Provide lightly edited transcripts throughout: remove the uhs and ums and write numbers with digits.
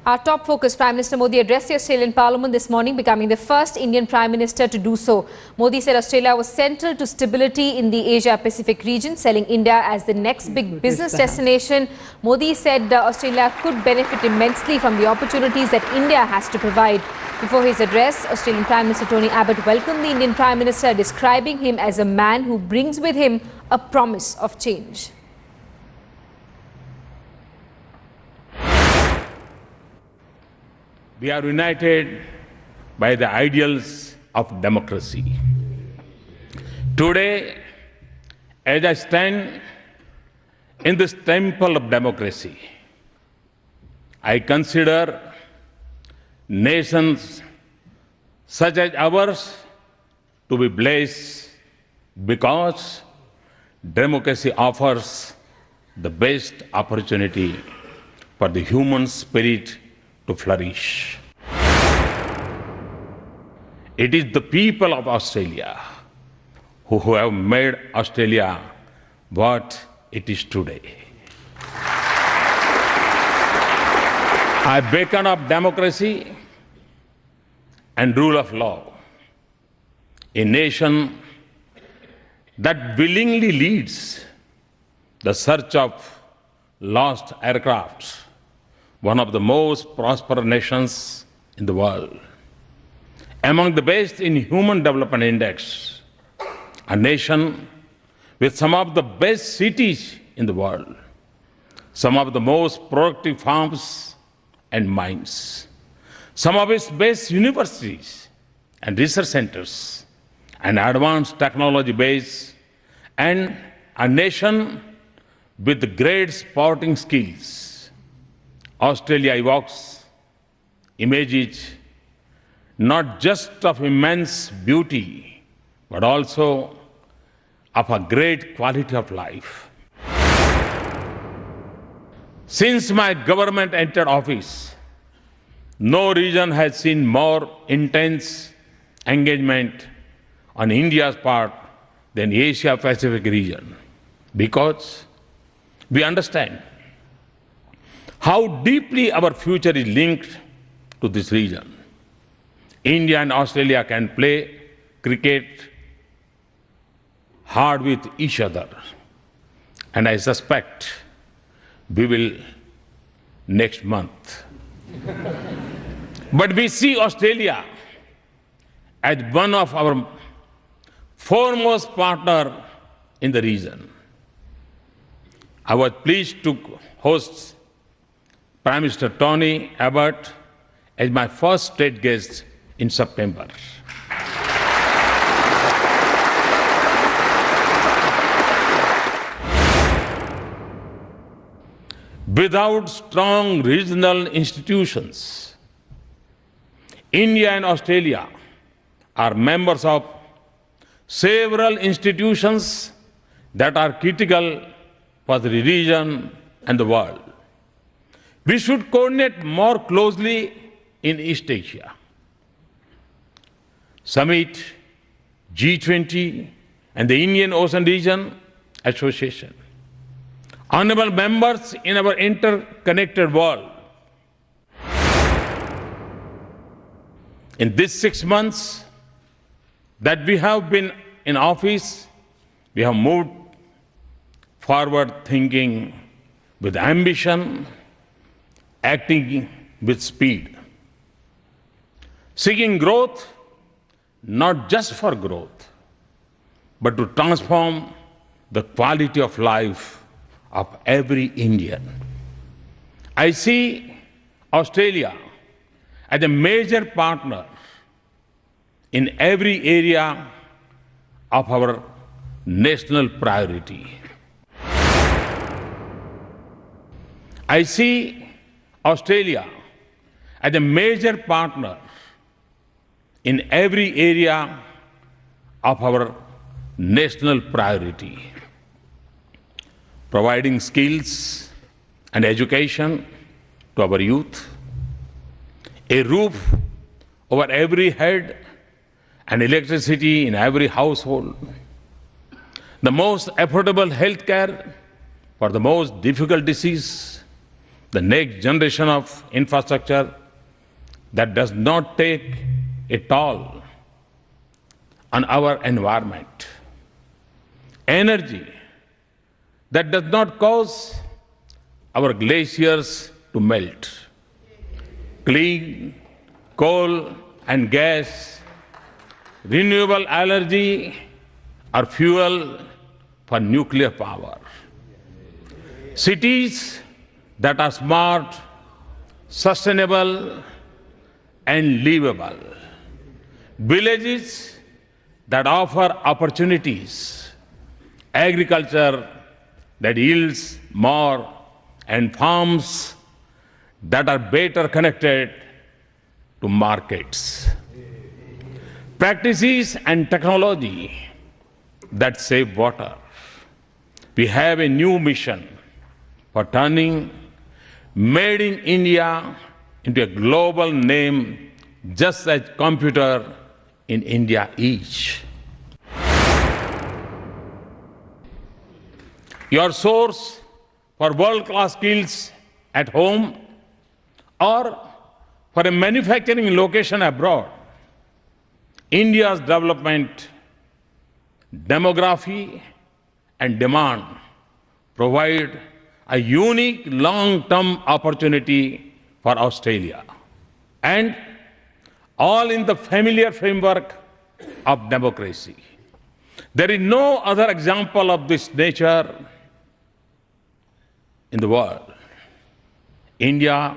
Our top focus, Prime Minister Modi addressed the Australian Parliament this morning, becoming the first Indian Prime Minister to do so. Modi said Australia was central to stability in the Asia-Pacific region, selling India as the next big business destination. Modi said Australia could benefit immensely from the opportunities that India has to provide. Before his address, Australian Prime Minister Tony Abbott welcomed the Indian Prime Minister, describing him as a man who brings with him a promise of change. We are united by the ideals of democracy. Today, as I stand in this temple of democracy, I consider nations such as ours to be blessed because democracy offers the best opportunity for the human spirit to flourish. It is the people of Australia who have made Australia what it is today. I beckon of democracy and rule of law, a nation that willingly leads the search of lost aircrafts, one of the most prosperous nations in the world, among the best in Human Development Index, a nation with some of the best cities in the world, some of the most productive farms and mines, some of its best universities and research centers, an advanced technology base, and a nation with great sporting skills. Australia evokes images not just of immense beauty, but also of a great quality of life. Since my government entered office, no region has seen more intense engagement on India's part than the Asia-Pacific region, because we understand how deeply our future is linked to this region. India and Australia can play cricket hard with each other, and I suspect we will next month. But we see Australia as one of our foremost partners in the region. I was pleased to host Prime Minister Tony Abbott as my first state guest in September. Without strong regional institutions, India and Australia are members of several institutions that are critical for the region and the world. We should coordinate more closely in East Asia. Summit, G20, and the Indian Ocean Region Association. Honorable members in our interconnected world, in these 6 months that we have been in office, we have moved forward thinking with ambition, acting with speed, seeking growth not just for growth, but to transform the quality of life of every Indian. I see Australia as a major partner in every area of our national priority. I see Australia as a major partner in every area of our national priority, providing skills and education to our youth, a roof over every head and electricity in every household, the most affordable health care for the most difficult disease, the next generation of infrastructure that does not take a toll on our environment. Energy that does not cause our glaciers to melt. Clean coal and gas, renewable energy or fuel for nuclear power. Cities that are smart, sustainable and livable. Villages that offer opportunities. Agriculture that yields more, and farms that are better connected to markets. Practices and technology that save water. We have a new mission for turning Made in India into a global name, just as computer in India is. Your source for world-class skills at home or for a manufacturing location abroad. India's development, demography and demand provide a unique long-term opportunity for Australia, and all in the familiar framework of democracy. There is no other example of this nature in the world. Indian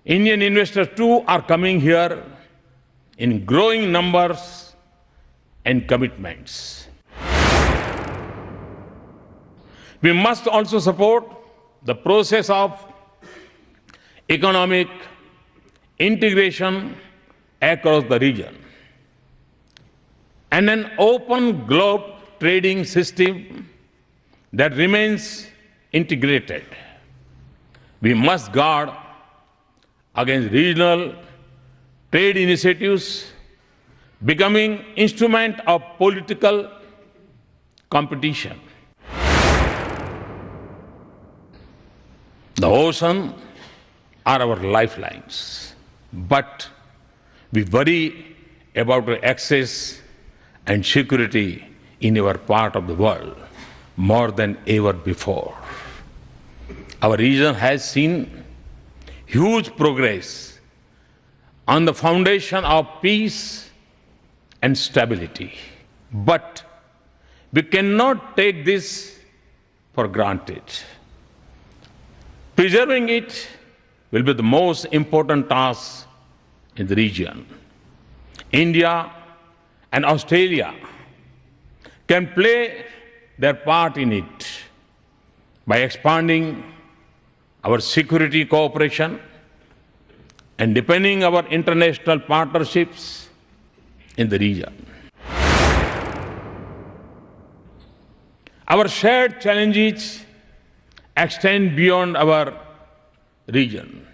investors too are coming here in growing numbers and commitments. We must also support the process of economic integration across the region and an open globe trading system that remains integrated. We must guard against regional trade initiatives becoming instrument of political competition. The ocean are our lifelines, but we worry about the access and security in our part of the world more than ever before. Our region has seen huge progress on the foundation of peace and stability, but we cannot take this for granted. Preserving it will be the most important task in the region. India and Australia can play their part in it by expanding our security cooperation and deepening our international partnerships in the region. Our shared challenges extend beyond our region.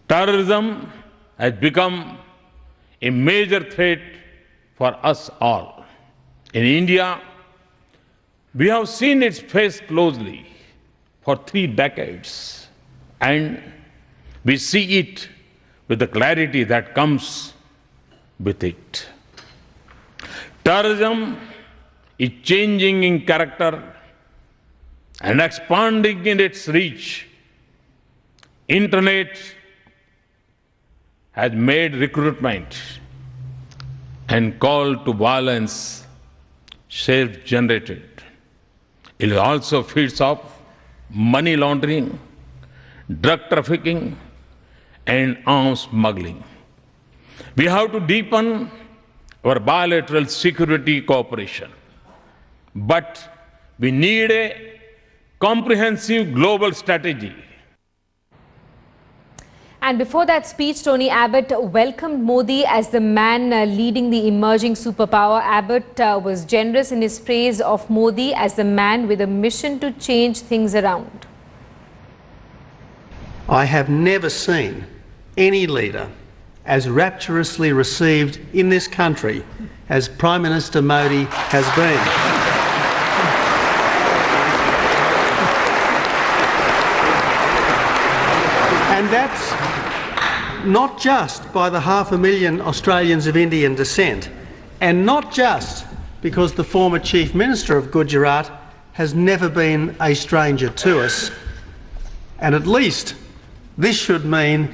Terrorism has become a major threat for us all. In India, we have seen its face closely for 3 decades, and we see it with the clarity that comes with it. Terrorism is changing in character and expanding in its reach. Internet has made recruitment and call to violence self-generated. It also feeds off money laundering, drug trafficking, and arms smuggling. We have to deepen our bilateral security cooperation, but we need a comprehensive global strategy. And before that speech, Tony Abbott welcomed Modi as the man leading the emerging superpower. Abbott was generous in his praise of Modi as the man with a mission to change things around. I have never seen any leader as rapturously received in this country as Prime Minister Modi has been. And that's not just by the 500,000 Australians of Indian descent, and not just because the former Chief Minister of Gujarat has never been a stranger to us. And at least this should mean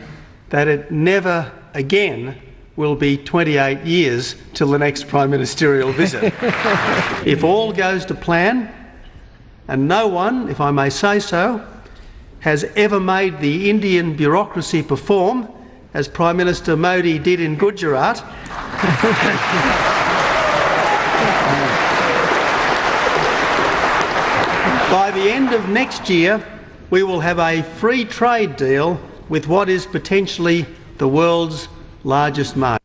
that it never again will be 28 years till the next Prime Ministerial visit. If all goes to plan, and no one, if I may say so, has ever made the Indian bureaucracy perform as Prime Minister Modi did in Gujarat, by the end of next year, we will have a free trade deal with what is potentially the world's largest market.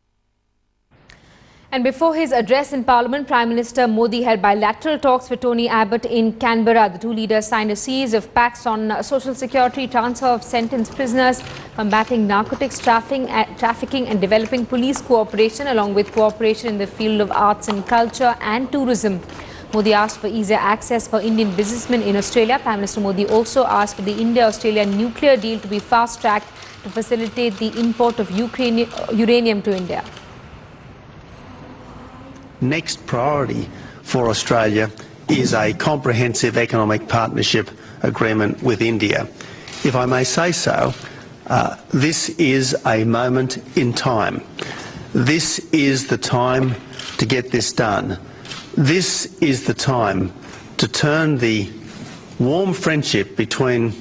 And before his address in Parliament, Prime Minister Modi had bilateral talks with Tony Abbott in Canberra. The two leaders signed a series of pacts on social security, transfer of sentenced prisoners, combating narcotics trafficking and developing police cooperation, along with cooperation in the field of arts and culture and tourism. Modi asked for easier access for Indian businessmen in Australia. Prime Minister Modi also asked for the India-Australia nuclear deal to be fast-tracked to facilitate the import of uranium to India. Next priority for Australia is a comprehensive economic partnership agreement with India. If I may say so, this is a moment in time. This is the time to get this done. This is the time to turn the warm friendship between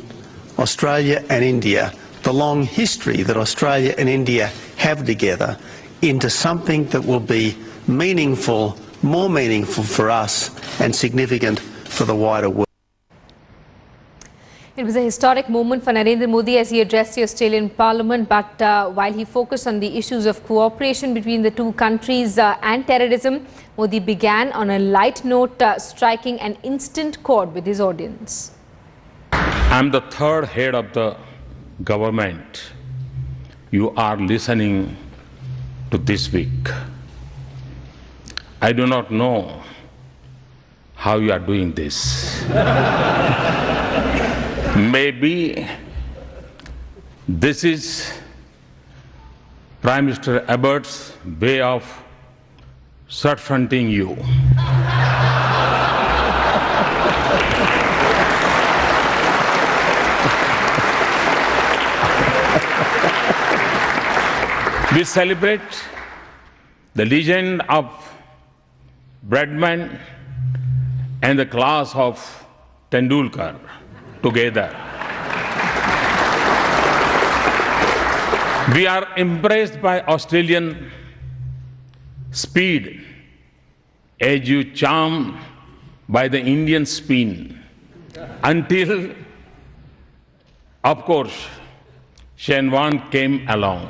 Australia and India, the long history that Australia and India have together, into something that will be meaningful, more meaningful for us and significant for the wider world. It was a historic moment for Narendra Modi as he addressed the Australian Parliament, but while he focused on the issues of cooperation between the two countries and terrorism, Modi began on a light note, striking an instant chord with his audience. I'm the third head of the government you are listening to this week. I do not know how you are doing this. Maybe this is Prime Minister Abbott's way of circumventing you. We celebrate the legend of Bradman and the class of Tendulkar together. We are impressed by Australian speed as you charmed by the Indian spin until, of course, Shenwan came along.